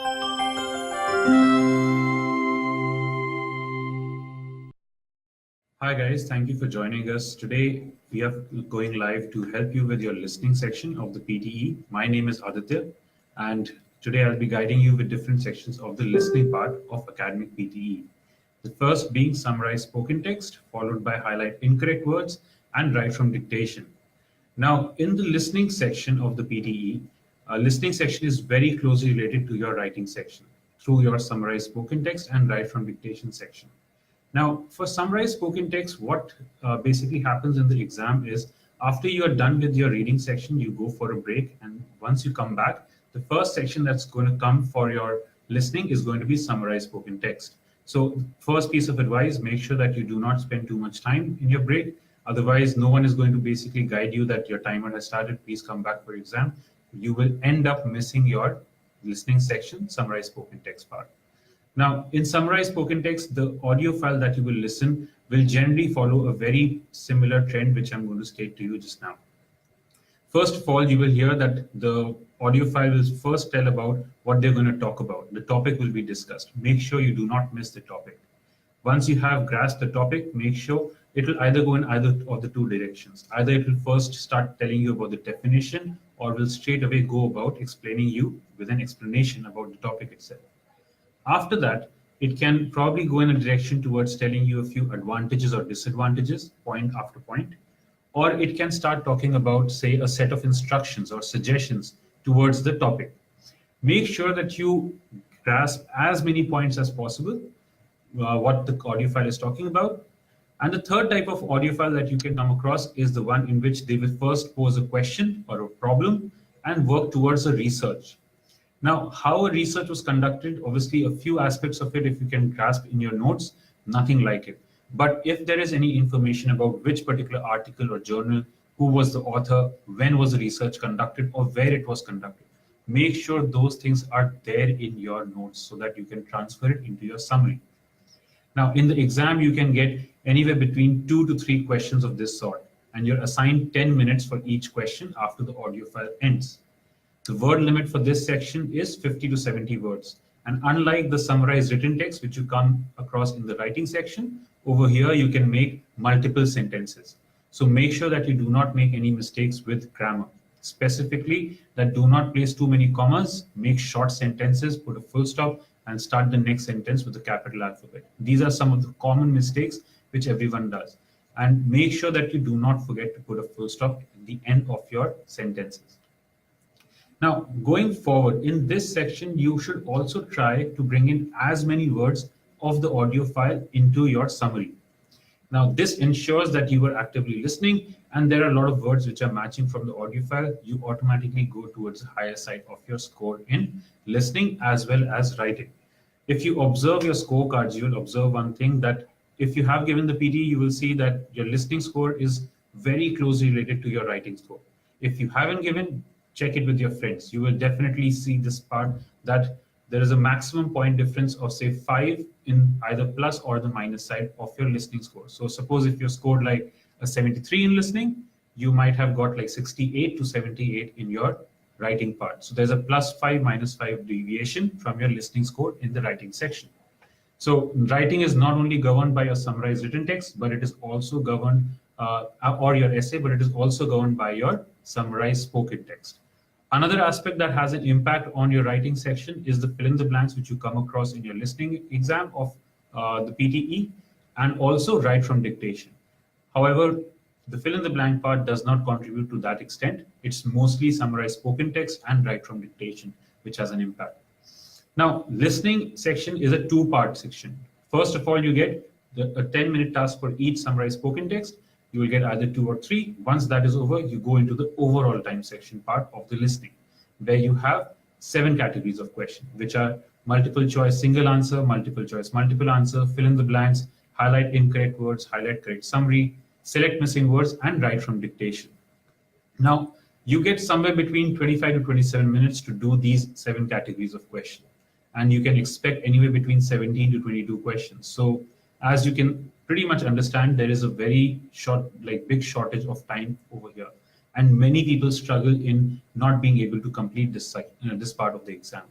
Hi guys, thank you for joining us. Today we are going live to help you with your listening section of the PTE. My name is Aditya, and today I'll be guiding you with different sections of the listening part of academic PTE. The first being summarize spoken text, followed by highlight incorrect words and write from dictation. Now, in the listening section of the PTE, listening section is very closely related to your writing section through your summarize spoken text and write from dictation section. Now, for summarized spoken text, what basically happens in the exam is after you are done with your reading section, you go for a break. And once you come back, the first section that's going to come for your listening is going to be summarized spoken text. So first piece of advice, make sure that you do not spend too much time in your break. Otherwise, no one is going to basically guide you that your timer has started. Please come back for exam. You will end up missing your listening section, summarized spoken text part. Now, in summarized spoken text, the audio file that you will listen will generally follow a very similar trend, which I'm going to state to you just now. First of all, you will hear that the audio file will first tell about what they're going to talk about. The topic will be discussed. Make sure you do not miss the topic. Once you have grasped the topic, make sure it will either go in either of the two directions. Either it will first start telling you about the definition, or will straight away go about explaining you with an explanation about the topic itself. After that, it can probably go in a direction towards telling you a few advantages or disadvantages, point after point, or it can start talking about, say, a set of instructions or suggestions towards the topic. Make sure that you grasp as many points as possible, what the audio file is talking about. And the third type of audio file that you can come across is the one in which they will first pose a question or a problem and work towards a research. Now, how a research was conducted, obviously a few aspects of it, if you can grasp in your notes, nothing like it. But if there is any information about which particular article or journal, who was the author, when was the research conducted, or where it was conducted, make sure those things are there in your notes so that you can transfer it into your summary. Now, in the exam, you can get anywhere between 2 to 3 questions of this sort, and you're assigned 10 minutes for each question after the audio file ends. The word limit for this section is 50 to 70 words. And unlike the summarized written text, which you come across in the writing section, over here you can make multiple sentences. So make sure that you do not make any mistakes with grammar. Specifically, that do not place too many commas, make short sentences, put a full stop, and start the next sentence with the capital alphabet. These are some of the common mistakes which everyone does. And make sure that you do not forget to put a full stop at the end of your sentences. Now, going forward, in this section, you should also try to bring in as many words of the audio file into your summary. Now, this ensures that you are actively listening, and there are a lot of words which are matching from the audio file. You automatically go towards the higher side of your score in listening as well as writing. If you observe your scorecards, you will observe one thing, that if you have given the PD, you will see that your listening score is very closely related to your writing score. If you haven't given, check it with your friends. You will definitely see this part, that there is a maximum point difference of, say, 5 in either plus or the minus side of your listening score. So suppose if you scored like a 73 in listening, you might have got like 68 to 78 in your writing part. So there's a +5, -5 deviation from your listening score in the writing section. So writing is not only governed by your summarized written text, but it is also governed, or your essay, but it is also governed by your summarized spoken text. Another aspect that has an impact on your writing section is the fill in the blanks which you come across in your listening exam of the PTE, and also write from dictation. However, the fill in the blank part does not contribute to that extent. It's mostly summarized spoken text and write from dictation, which has an impact. Now, listening section is a 2-part section. First of all, you get a 10-minute task for each summarized spoken text. You will get either 2 or 3. Once that is over, you go into the overall time section part of the listening, where you have 7 categories of question, which are multiple choice, single answer, multiple choice, multiple answer, fill in the blanks, highlight incorrect words, highlight correct summary, select missing words, and write from dictation. Now, you get somewhere between 25 to 27 minutes to do these 7 categories of question. And you can expect anywhere between 17 to 22 questions. So as you can pretty much understand, there is a very big shortage of time over here. And many people struggle in not being able to complete this part of the exam.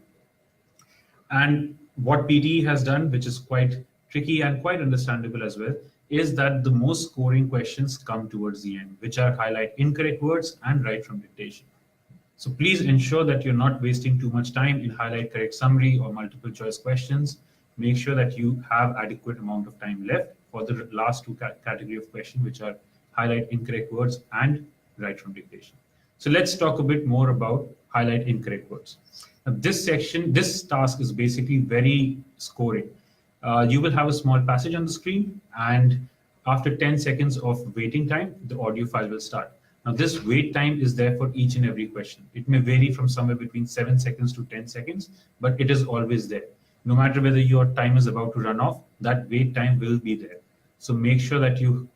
And what PTE has done, which is quite tricky and quite understandable as well, is that the most scoring questions come towards the end, which are highlight incorrect words and write from dictation. So please ensure that you're not wasting too much time in highlight correct summary or multiple choice questions. Make sure that you have adequate amount of time left for the last two category of questions, which are highlight incorrect words and write from dictation. So let's talk a bit more about highlight incorrect words. Now, this task is basically very scoring. You will have a small passage on the screen, and after 10 seconds of waiting time, the audio file will start. Now, this wait time is there for each and every question. It may vary from somewhere between 7 seconds to 10 seconds, but it is always there. No matter whether your time is about to run off, that wait time will be there. So make sure that you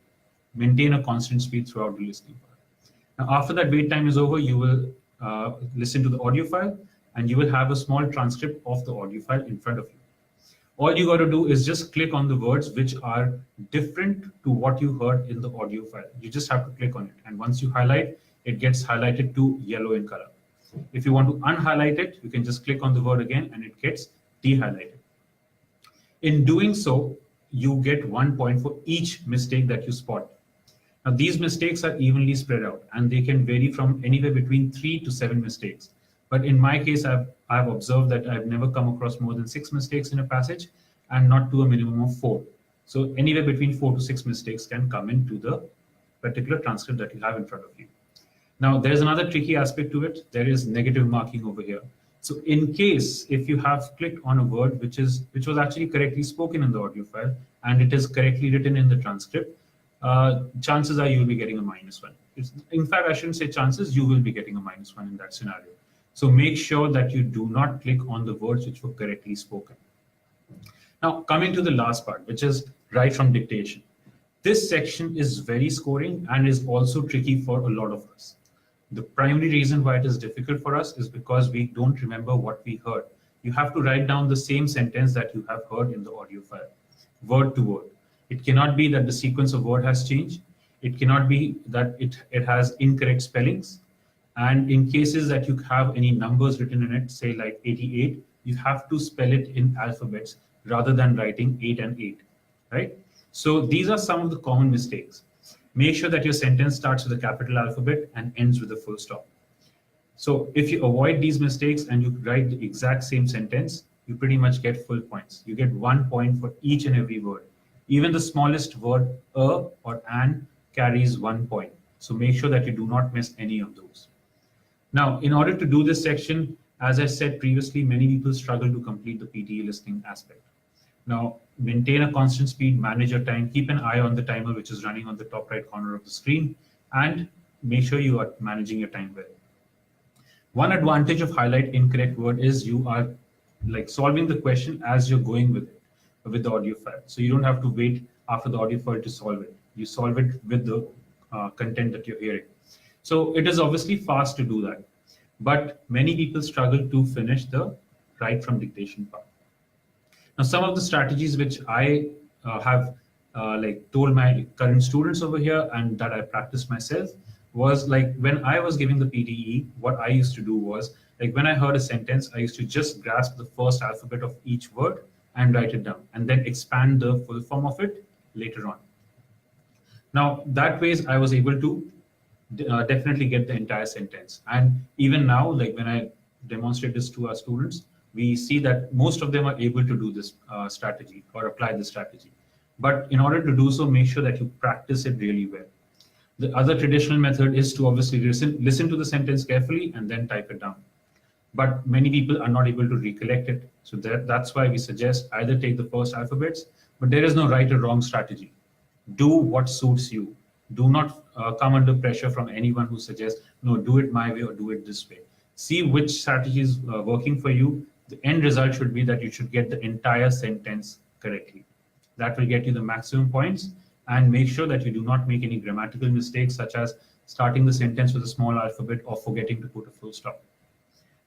maintain a constant speed throughout the listening part. Now, after that wait time is over, you will listen to the audio file, and you will have a small transcript of the audio file in front of you. All you got to do is just click on the words which are different to what you heard in the audio file. You just have to click on it. And once you highlight, it gets highlighted to yellow in color. If you want to unhighlight it, you can just click on the word again and it gets dehighlighted. In doing so, you get 1 point for each mistake that you spot. Now, these mistakes are evenly spread out and they can vary from anywhere between 3 to 7 mistakes. But in my case, I've observed that I've never come across more than 6 mistakes in a passage and not to a minimum of 4. So anywhere between 4 to 6 mistakes can come into the particular transcript that you have in front of you. Now, there's another tricky aspect to it. There is negative marking over here. So in case if you have clicked on a word which was actually correctly spoken in the audio file and it is correctly written in the transcript, chances are you will be getting a -1. In fact, I shouldn't say chances, you will be getting a -1 in that scenario. So make sure that you do not click on the words which were correctly spoken. Now, coming to the last part, which is write from dictation. This section is very scoring and is also tricky for a lot of us. The primary reason why it is difficult for us is because we don't remember what we heard. You have to write down the same sentence that you have heard in the audio file, word to word. It cannot be that the sequence of word has changed. It cannot be that it has incorrect spellings. And in cases that you have any numbers written in it, say like 88, you have to spell it in alphabets rather than writing 8 and 8, right? So these are some of the common mistakes. Make sure that your sentence starts with a capital alphabet and ends with a full stop. So if you avoid these mistakes and you write the exact same sentence, you pretty much get full points. You get 1 point for each and every word. Even the smallest word, a or an, carries 1 point. So make sure that you do not miss any of those. Now, in order to do this section, as I said previously, many people struggle to complete the PTE listening aspect. Now, maintain a constant speed, manage your time, keep an eye on the timer which is running on the top right corner of the screen, and make sure you are managing your time well. One advantage of highlight incorrect word is you are like solving the question as you're going with it, with the audio file. So you don't have to wait after the audio file to solve it. You solve it with the content that you're hearing. So it is obviously fast to do that, but many people struggle to finish the write from dictation part. Now, some of the strategies which I have like told my current students over here and that I practiced myself was like when I was giving the PTE, what I used to do was like when I heard a sentence, I used to just grasp the first alphabet of each word and write it down and then expand the full form of it later on. Now, that way I was able to definitely get the entire sentence. And even now, like when I demonstrate this to our students, we see that most of them are able to do this strategy or apply this strategy. But in order to do so, make sure that you practice it really well. The other traditional method is to obviously listen to the sentence carefully and then type it down. But many people are not able to recollect it. So that's why we suggest either take the first alphabets, but there is no right or wrong strategy. Do what suits you. Do not come under pressure from anyone who suggests, no, do it my way or do it this way. See which strategy is working for you. The end result should be that you should get the entire sentence correctly. That will get you the maximum points, and make sure that you do not make any grammatical mistakes such as starting the sentence with a small alphabet or forgetting to put a full stop.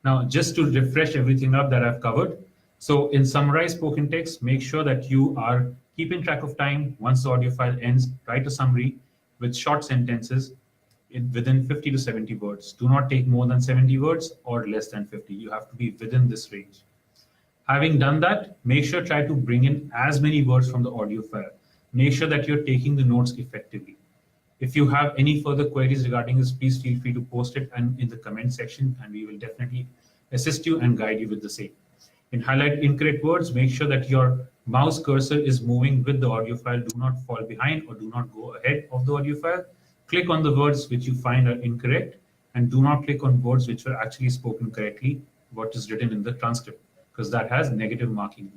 Now, just to refresh everything up that I've covered. So in summarized spoken text, make sure that you are keeping track of time. Once the audio file ends, write a summary with short sentences within 50 to 70 words. Do not take more than 70 words or less than 50. You have to be within this range. Having done that, make sure try to bring in as many words from the audio file. Make sure that you're taking the notes effectively. If you have any further queries regarding this, please feel free to post it and in the comment section, and we will definitely assist you and guide you with the same. In highlight incorrect words, make sure that your mouse cursor is moving with the audio file. Do not fall behind or do not go ahead of the audio file. Click on the words which you find are incorrect, and do not click on words which were actually spoken correctly, what is written in the transcript, because that has negative marking.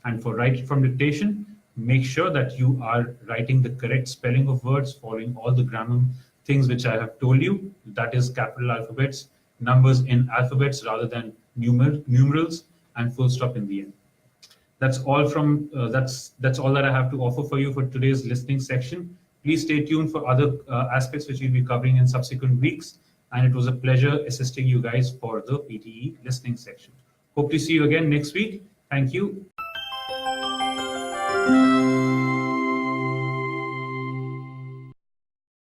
And for write from dictation, make sure that you are writing the correct spelling of words, following all the grammar things which I have told you. That is capital alphabets, numbers in alphabets rather than numerals, and full stop in the end. That's all from that's all that I have to offer for you for today's listening section. Please stay tuned for other aspects which we'll be covering in subsequent weeks. And it was a pleasure assisting you guys for the PTE listening section. Hope to see you again next week. Thank you.